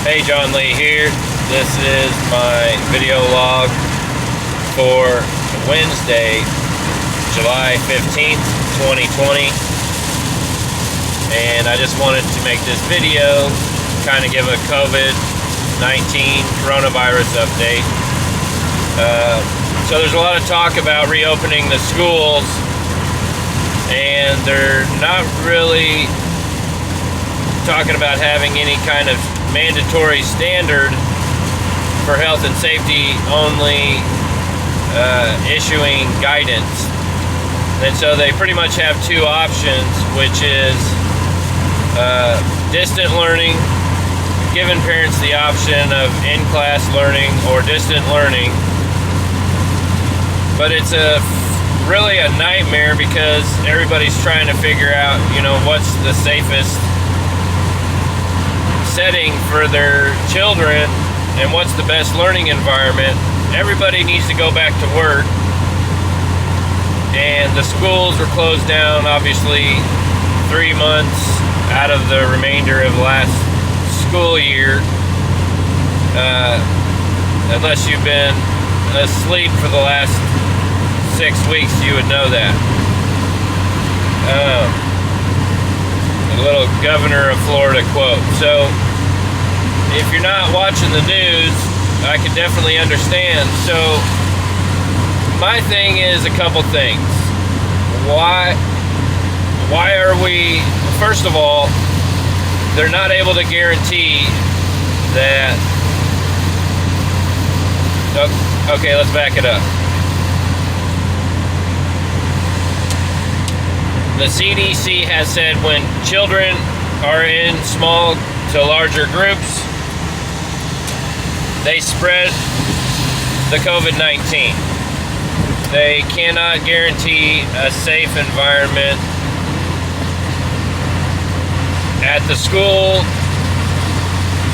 Hey, John Lee here. This is my video log for Wednesday, July 15th, 2020. And I just wanted to make this video, kind of give a COVID-19 coronavirus update. So there's a lot of talk about reopening the schools, and they're not really talking about having any kind of mandatory standard for health and safety, only issuing guidance. And so they pretty much have two options, which is distant learning, giving parents the option of in-class learning or distant learning. But it's really a nightmare because everybody's trying to figure out, what's the safest setting for their children and what's the best learning environment. Everybody needs to go back to work, and the schools were closed down obviously 3 months out of the remainder of last school year, unless you've been asleep for the last 6 weeks, you would know that. A little governor of Florida quote. So if you're not watching the news, I can definitely understand. So my thing is a couple things. Why are we, first of all, they're not able to guarantee that, okay, let's back it up. The CDC has said when children are in small to larger groups, they spread the COVID-19. They cannot guarantee a safe environment at the school,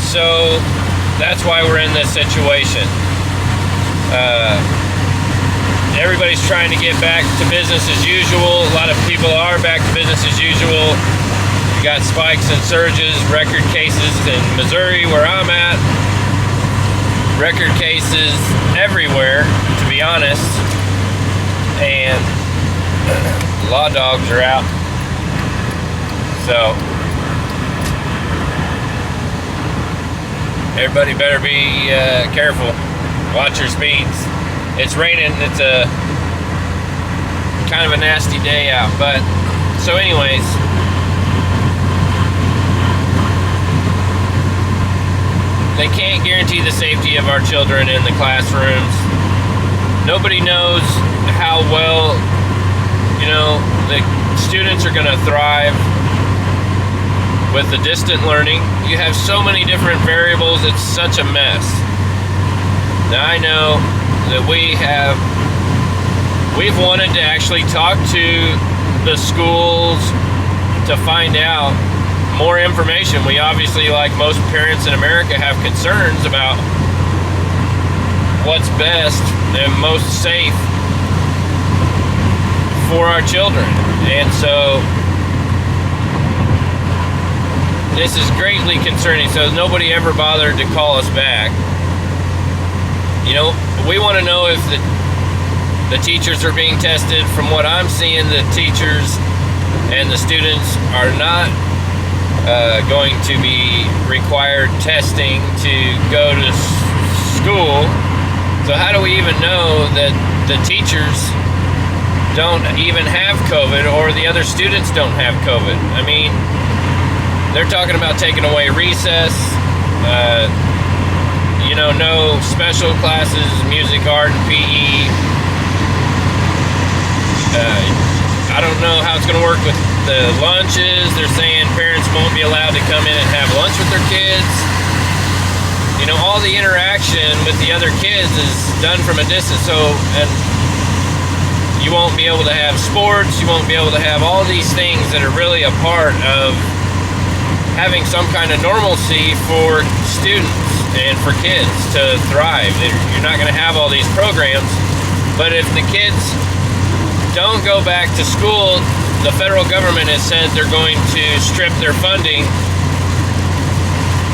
so that's why we're in this situation. Everybody's trying to get back to business as usual. A lot of people are back to business as usual. You got spikes and surges, record cases in Missouri where I'm at. Record cases everywhere, to be honest. And law dogs are out. So everybody better be careful. Watch your speeds. It's raining. It's a kind of a nasty day out. But so anyways, they can't guarantee the safety of our children in the classrooms. Nobody knows how well, the students are going to thrive with the distant learning. You have so many different variables. It's such a mess. Now I know that we've wanted to actually talk to the schools to find out more information. We obviously, like most parents in America, have concerns about what's best and most safe for our children. And so this is greatly concerning. So nobody ever bothered to call us back. We want to know if the teachers are being tested. From what I'm seeing, the teachers and the students are not going to be required testing to go to school. So how do we even know that the teachers don't even have COVID or the other students don't have COVID? I mean, they're talking about taking away recess, no special classes, music, art, and PE. I don't know how it's going to work with the lunches. They're saying parents won't be allowed to come in and have lunch with their kids. All the interaction with the other kids is done from a distance. So, and you won't be able to have sports. You won't be able to have all these things that are really a part of having some kind of normalcy for students and for kids to thrive. You're not going to have all these programs, but if the kids don't go back to school, the federal government has said they're going to strip their funding.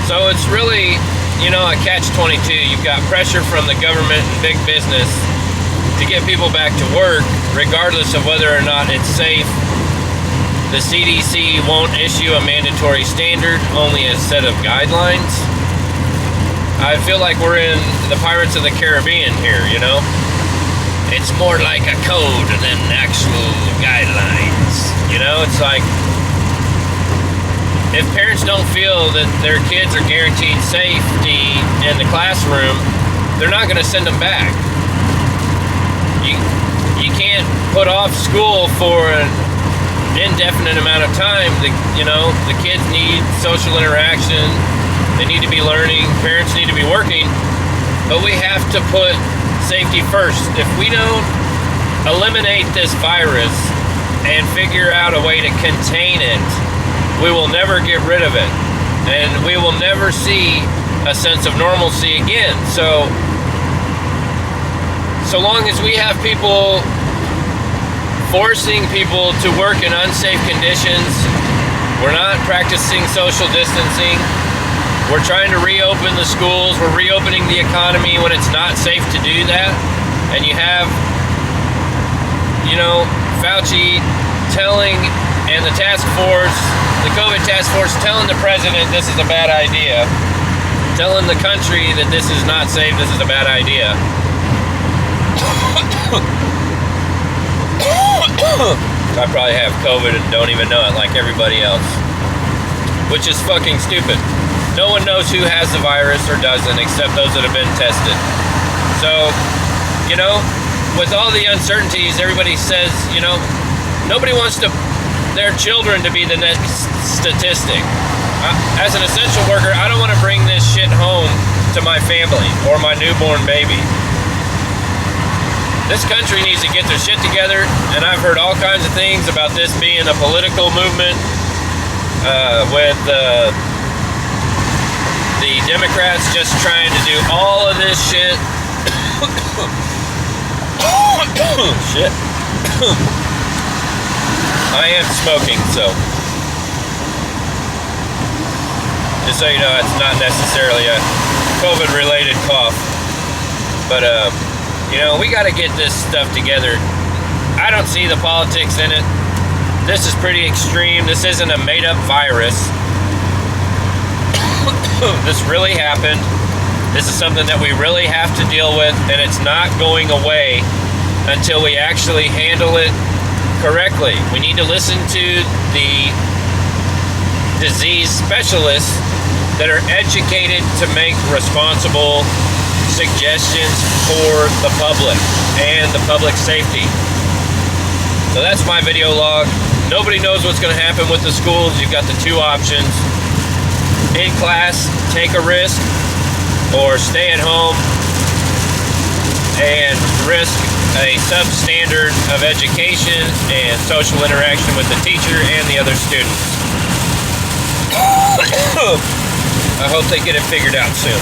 So So it's really, you know, a catch-22. You've got pressure from the government and big business to get people back to work, regardless of whether or not it's safe. The CDC won't issue a mandatory standard, only a set of guidelines. I feel like we're in the Pirates of the Caribbean here, you know? It's more like a code than actual guidelines. You know, it's like, if parents don't feel that their kids are guaranteed safety in the classroom, they're not going to send them back. You can't put off school for an indefinite amount of time. You know, the kids need social interaction. They need to be learning. Parents need to be working. But we have to put safety first. If we don't eliminate this virus and figure out a way to contain it, we will never get rid of it. And we will never see a sense of normalcy again. So long as we have people forcing people to work in unsafe conditions, we're not practicing social distancing, we're trying to reopen the schools, we're reopening the economy when it's not safe to do that, and you have, you know, Fauci telling, and the task force, the COVID task force telling the president this is a bad idea, telling the country that this is not safe, this is a bad idea. I probably have COVID and don't even know it like everybody else, which is fucking stupid. No one knows who has the virus or doesn't except those that have been tested. So, you know, with all the uncertainties, everybody says, you know, nobody wants their children to be the next statistic. As an essential worker, I don't want to bring this shit home to my family or my newborn baby. This country needs to get their shit together, and I've heard all kinds of things about this being a political movement with the Democrats just trying to do all of this shit. Shit. I am smoking, so just so you know, it's not necessarily a COVID-related cough, but you know, we got to get this stuff together. I don't see the politics in it. This is pretty extreme. This isn't a made-up virus. This really happened. This is something that we really have to deal with, and it's not going away until we actually handle it correctly. We need to listen to the disease specialists that are educated to make responsible suggestions for the public and the public safety. So that's my video log. Nobody knows what's going to happen with the schools. You've got the two options: in class, take a risk, or stay at home and risk a substandard of education and social interaction with the teacher and the other students. I hope they get it figured out soon.